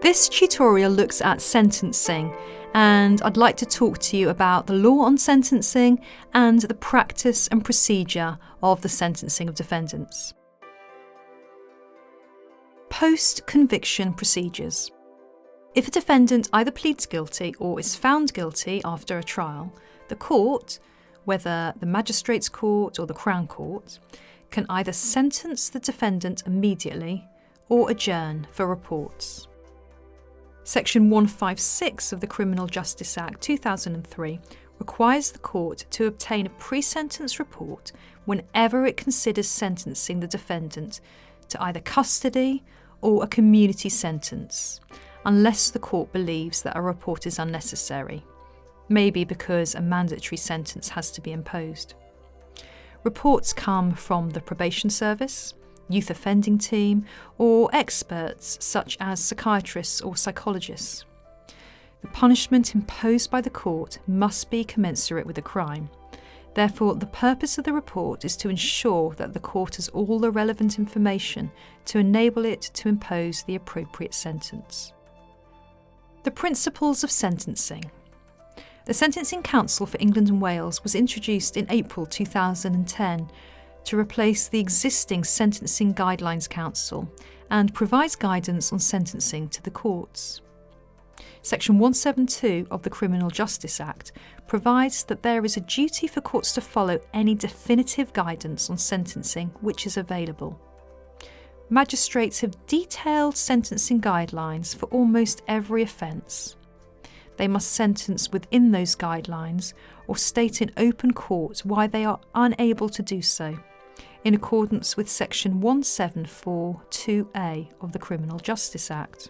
This tutorial looks at sentencing, and I'd like to talk to you about the law on sentencing and the practice and procedure of the sentencing of defendants. Post-conviction procedures. If a defendant either pleads guilty or is found guilty after a trial, the court, whether the Magistrates' Court or the Crown Court, can either sentence the defendant immediately or adjourn for reports. Section 156 of the Criminal Justice Act 2003 requires the court to obtain a pre-sentence report whenever it considers sentencing the defendant to either custody or a community sentence, unless the court believes that a report is unnecessary, maybe because a mandatory sentence has to be imposed. Reports come from the probation service, youth offending team, or experts such as psychiatrists or psychologists. The punishment imposed by the court must be commensurate with the crime. Therefore, the purpose of the report is to ensure that the court has all the relevant information to enable it to impose the appropriate sentence. The principles of sentencing. The Sentencing Council for England and Wales was introduced in April 2010 to replace the existing Sentencing Guidelines Council and provides guidance on sentencing to the courts. Section 172 of the Criminal Justice Act provides that there is a duty for courts to follow any definitive guidance on sentencing which is available. Magistrates have detailed sentencing guidelines for almost every offence. They must sentence within those guidelines or state in open court why they are unable to do so, in accordance with Section 174(2)(a) of the Criminal Justice Act.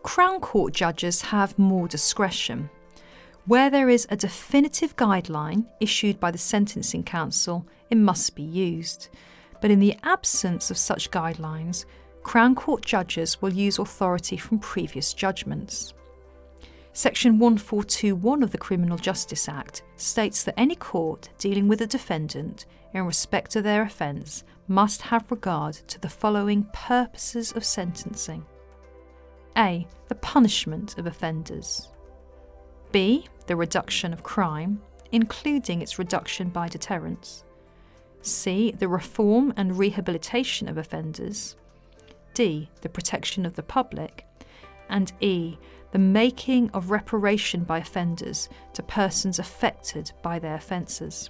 Crown Court judges have more discretion. Where there is a definitive guideline issued by the Sentencing Council, it must be used. But in the absence of such guidelines, Crown Court judges will use authority from previous judgments. Section 1421 of the Criminal Justice Act states that any court dealing with a defendant in respect of their offence must have regard to the following purposes of sentencing. A. The punishment of offenders. B. The reduction of crime, including its reduction by deterrence. C. The reform and rehabilitation of offenders. D. The protection of the public. And E. The making of reparation by offenders to persons affected by their offences.